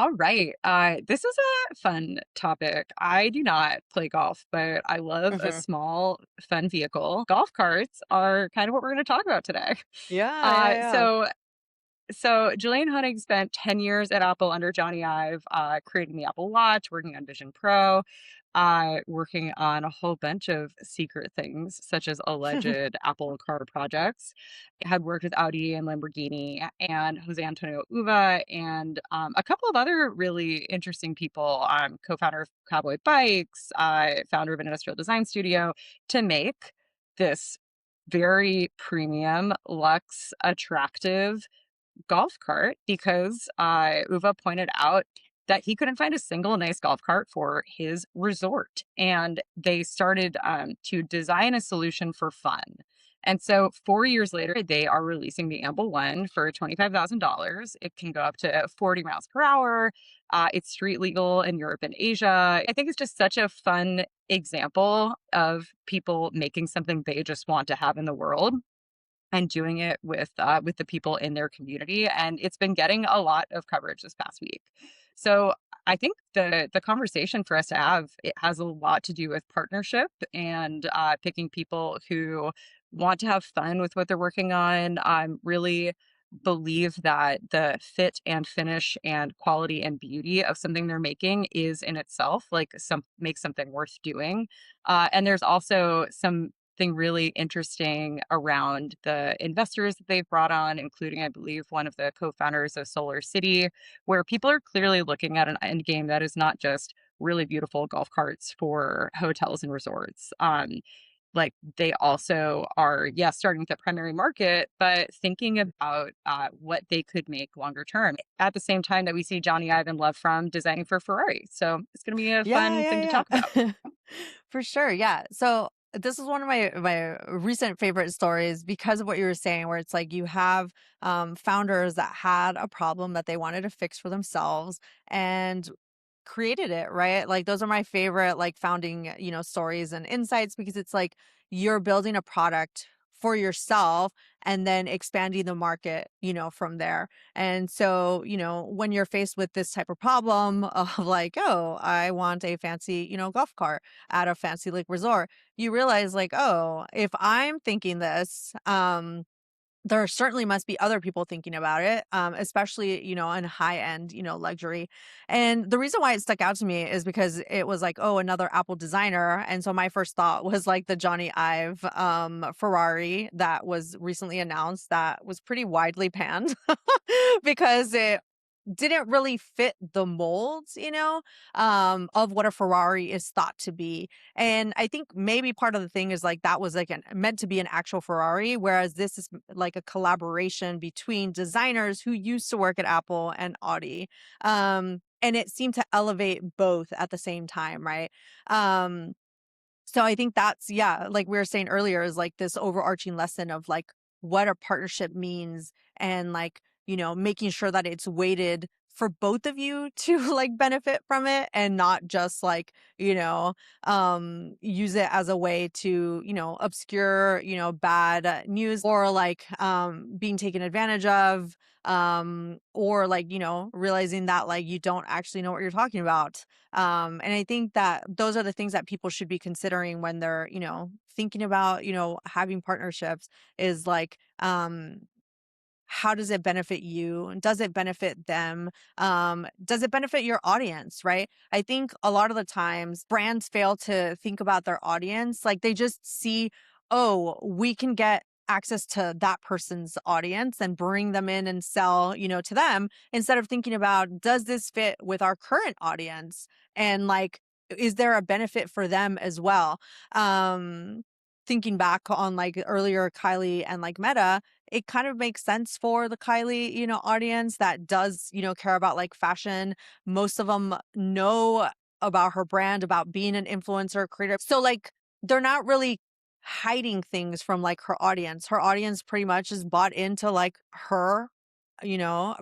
All right. This is a fun topic. I do not play golf, but I love a Mhm. small, fun vehicle. Golf carts are kind of what we're going to talk about today. Yeah, yeah, Uh, yeah. so, so Julian Hoenig spent 10 years at Apple under Jony Ive, creating the Apple Watch, working on Vision Pro, working on a whole bunch of secret things, such as alleged Apple car projects. Had worked with Audi and Lamborghini and Jose Antonio Uva and a couple of other really interesting people. Co-founder of Cowboy Bikes, founder of an industrial design studio, to make this very premium, luxe, attractive golf cart because Uva pointed out that he couldn't find a single nice golf cart for his resort. And they started to design a solution for fun. And so 4 years later, they are releasing the Amble One for $25,000. It can go up to 40 miles per hour. It's street legal in Europe and Asia. I think it's just such a fun example of people making something they just want to have in the world and doing it with the people in their community, and it's been getting a lot of coverage this past week. So I think the conversation for us to have, it has a lot to do with partnership and picking people who want to have fun with what they're working on. Really believe that the fit and finish and quality and beauty of something they're making is in itself like some makes something worth doing. And there's also something really interesting around the investors that they've brought on, including, I believe, one of the co-founders of Solar City, where people are clearly looking at an end game that is not just really beautiful golf carts for hotels and resorts. Like they also are, yes, starting with the primary market, but thinking about what they could make longer term at the same time that we see Johnny Ive and Love from designing for Ferrari. So it's going to be a Yeah, fun thing to yeah, talk about. yeah. For sure, yeah. So this is one of my recent favorite stories because of what you were saying, where it's like you have founders that had a problem that they wanted to fix for themselves and created it, right? Like those are my favorite like founding, stories and insights because it's like you're building a product for yourself and then expanding the market, from there. And so, when you're faced with this type of problem of like, oh, I want a fancy, golf cart at a fancy like resort, you realize like, oh, if I'm thinking this, there certainly must be other people thinking about it, especially, in high end, luxury. And the reason why it stuck out to me is because it was like, oh, another Apple designer. And so my first thought was like the Johnny Ive Ferrari that was recently announced that was pretty widely panned because it didn't really fit the molds, of what a Ferrari is thought to be. And I think maybe part of the thing is like that was like meant to be an actual Ferrari, whereas this is like a collaboration between designers who used to work at Apple and Audi. And it seemed to elevate both at the same time, right? Um, so I think that's, yeah, like we were saying earlier, is like this overarching lesson of like what a partnership means and like, making sure that it's weighted for both of you to like benefit from it and not just like, use it as a way to, obscure, bad news or like being taken advantage of or like, realizing that like you don't actually know what you're talking about. And I think that those are the things that people should be considering when they're, thinking about, having partnerships is like, how does it benefit you? Does it benefit them? Does it benefit your audience? Right. I think a lot of the times brands fail to think about their audience. Like they just see, oh, we can get access to that person's audience and bring them in and sell, to them instead of thinking about, does this fit with our current audience? And like, is there a benefit for them as well? Thinking back on like earlier Kylie and like Meta, it kind of makes sense for the Kylie, audience that does, care about like fashion. Most of them know about her brand, about being an influencer creator. So like they're not really hiding things from like her audience. Her audience pretty much is bought into like her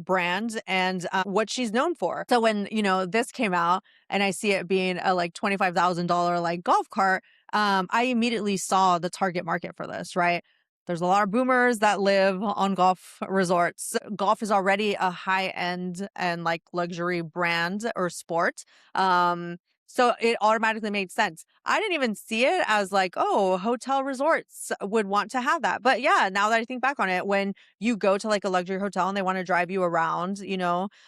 brand and what she's known for. So when, this came out and I see it being a like $25,000 like golf cart, I immediately saw the target market for this, right? there's a lot of boomers that live on golf resorts. Golf is already a high end and like luxury brand or sport. So it automatically made sense. I didn't even see it as like, oh, hotel resorts would want to have that. But yeah, now that I think back on it, when you go to like a luxury hotel and they want to drive you around,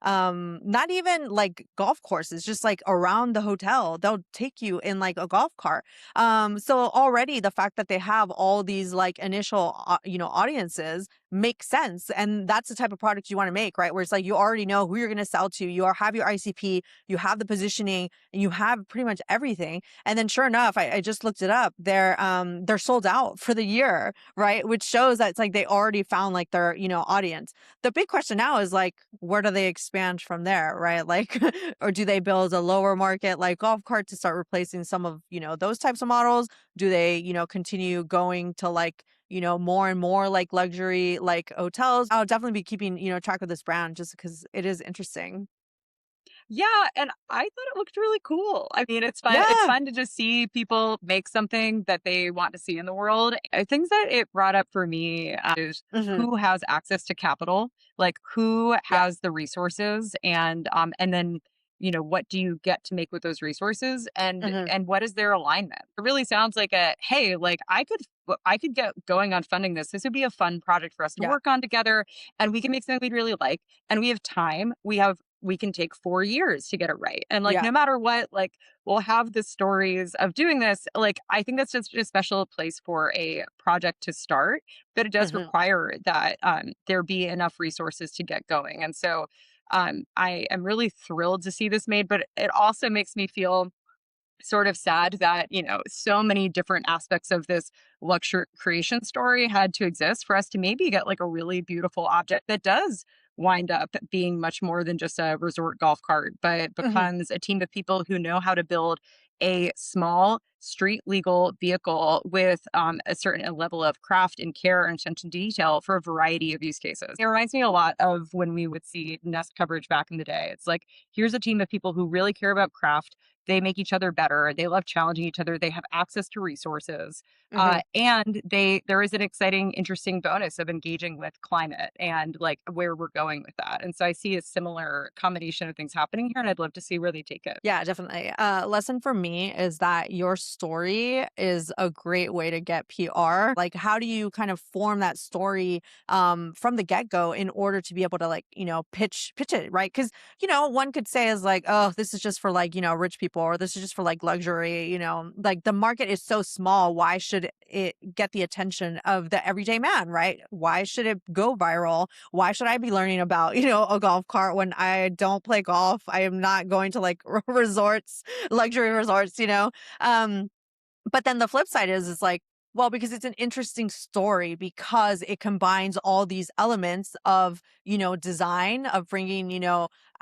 not even like golf courses, just like around the hotel, they'll take you in like a golf cart. So already the fact that they have all these like initial, audiences makes sense. And that's the type of product you want to make, right? Where it's like you already know who you're going to sell to. Have your ICP, you have the positioning, and you have pretty much everything. And then sure enough, I just looked it up. They're sold out for the year, right? Which shows that it's like they already found like their, audience. The big question now is like, where do they expand from there, right? Like, or do they build a lower market like golf cart to start replacing some of, those types of models? Do they, continue going to like, more and more like luxury like hotels? I'll definitely be keeping, track of this brand just because it is interesting. Yeah, and I thought it looked really cool. I mean, it's Yeah. fun to just see people make something that they want to see in the world. Things that it brought up for me is Hmm. who has access to capital, like who Yeah. has the resources, and then what do you get to make with those resources, and Hmm. and what is their alignment? It really sounds like a hey, like I could get going on funding this. This would be a fun project for us to Yeah. work on together, and we can make something we'd really like, and we have time. We can take 4 years to get it right. And, like, Yeah. no matter what, like, we'll have the stories of doing this. Like, I think that's just a special place for a project to start, but it does Hmm. require that, there be enough resources to get going. And so, I am really thrilled to see this made, but it also makes me feel sort of sad that, so many different aspects of this luxury creation story had to exist for us to maybe get like a really beautiful object that does wind up being much more than just a resort golf cart, but Hmm. becomes a team of people who know how to build a small street legal vehicle with a certain level of craft and care and attention to detail for a variety of use cases. It reminds me a lot of when we would see Nest coverage back in the day. It's like, here's a team of people who really care about craft. They make each other better. They love challenging each other. They have access to resources, Hmm. and there is an exciting, interesting bonus of engaging with climate and like where we're going with that. And so I see a similar combination of things happening here, and I'd love to see where they take it. Yeah, definitely. Lesson for me is that your story is a great way to get PR. Like, how do you kind of form that story from the get go in order to be able to like, pitch it, right? Because one could say is like, oh, this is just for like, rich people, or this is just for like luxury. Like the market is so small. Why should it get the attention of the everyday man, right? Why should it go viral? Why should I be learning about, a golf cart when I don't play golf? I am not going to like resorts, luxury resorts. Um, but then the flip side is like, well, because it's an interesting story because it combines all these elements of, design, of bringing,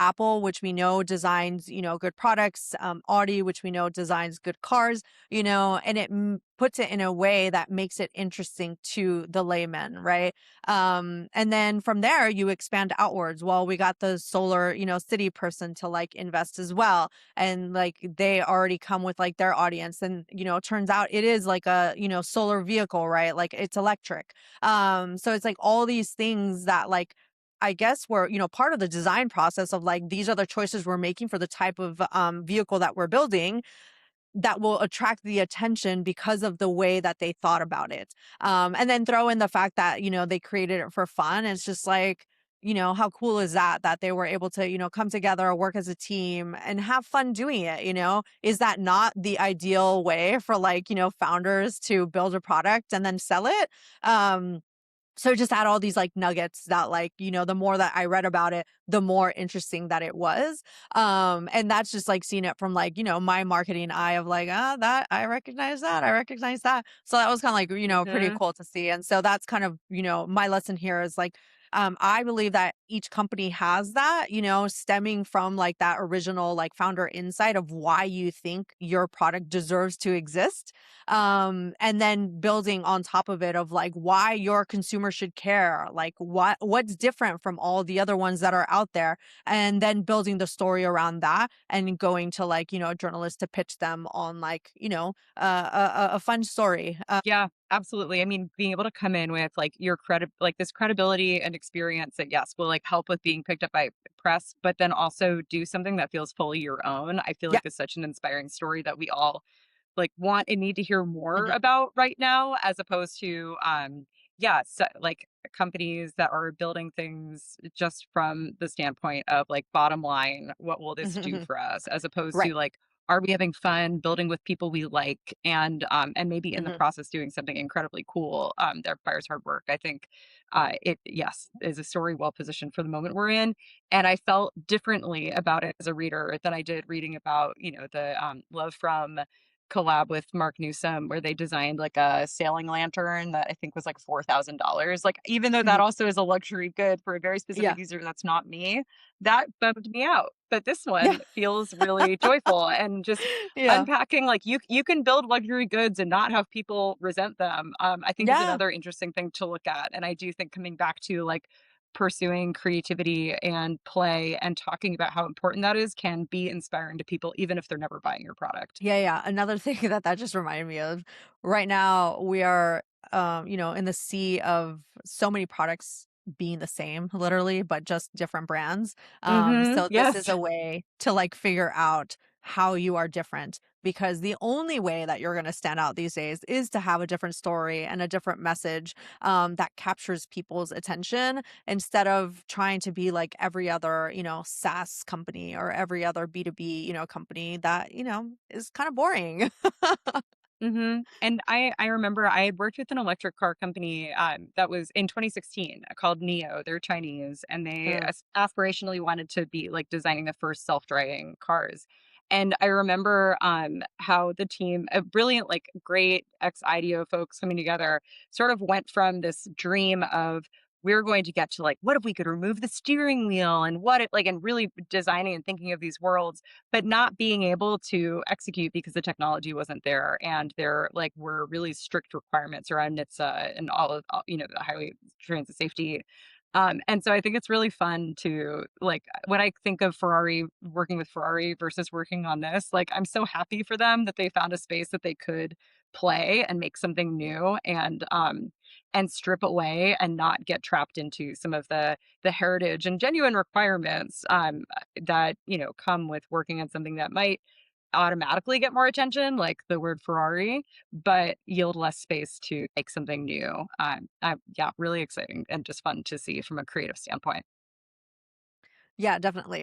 Apple, which we know designs, good products, Audi, which we know designs good cars, and it puts it in a way that makes it interesting to the layman, right? And then from there, you expand outwards. Well, we got the solar, city person to like invest as well, and like they already come with like their audience, and it turns out it is like a solar vehicle, right? Like it's electric. So it's like all these things that like I guess were part of the design process of like these are the choices we're making for the type of vehicle that we're building that will attract the attention because of the way that they thought about it. And then throw in the fact that, they created it for fun. It's just like, how cool is that, that they were able to, come together, work as a team and have fun doing it, Is that not the ideal way for like, founders to build a product and then sell it? So just add all these like nuggets that like, the more that I read about it, the more interesting that it was. And that's just like seeing it from like, my marketing eye of like, ah, that I recognize that. I recognize that. So that was kind of like, pretty Hmm. cool to see. And so that's kind of, my lesson here is like, I believe that each company has that, stemming from like that original like founder insight of why you think your product deserves to exist, and then building on top of it of like why your consumer should care, like what's different from all the other ones that are out there, and then building the story around that and going to like journalists to pitch them on like a fun story. Yeah. Absolutely. I mean, being able to come in with like like this credibility and experience that yes will like help with being picked up by press, but then also do something that feels fully your own. I feel Yeah. like is such an inspiring story that we all like want and need to hear more Mhm. about right now as opposed to yeah so, like companies that are building things just from the standpoint of like bottom line what will this do for us as opposed Right. to like are we having fun building with people we like and maybe in the Mhm. process doing something incredibly cool that requires hard work. I think it yes is a story well positioned for the moment we're in, and I felt differently about it as a reader than I did reading about the Love From collab with Mark Newsom where they designed like a sailing lantern that I think was like $4,000. Like, even though that Mhm. also is a luxury good for a very specific Yeah. user that's not me, that bummed me out. But this Yeah. one feels really joyful and just Yeah. unpacking like you can build luxury goods and not have people resent them. I think is Yeah. another interesting thing to look at. And I do think coming back to like pursuing creativity and play and talking about how important that is can be inspiring to people even if they're never buying your product. Yeah, yeah. Another thing that just reminded me of, right now we are, in the sea of so many products being the same, literally, but just different brands. Mhm. So this is Yes. a way to like figure out how you are different, because the only way that you're going to stand out these days is to have a different story and a different message that captures people's attention, instead of trying to be like every other, SaaS company or every other B2B, company that, is kind of boring. Mhm, and I remember I had worked with an electric car company, that was in 2016, called NIO, they're Chinese, and they Mm. aspirationally wanted to be, like, designing the first self-driving cars, and I remember, how the team a brilliant, like, great ex-IDEO folks coming together sort of went from this dream of, "We're going to get to, like, what if we could remove the steering wheel, and what if" like, and really designing and thinking of these worlds but not being able to execute because the technology wasn't there and there like were really strict requirements around NHTSA and the highway transit safety. And so I think it's really fun to like when I think of Ferrari working with Ferrari versus working on this, like I'm so happy for them that they found a space that they could play and make something new and strip away and not get trapped into some of the heritage and genuine requirements that come with working on something that might automatically get more attention like the word Ferrari but yield less space to make something new. Yeah, really exciting and just fun to see from a creative standpoint. Yeah, definitely.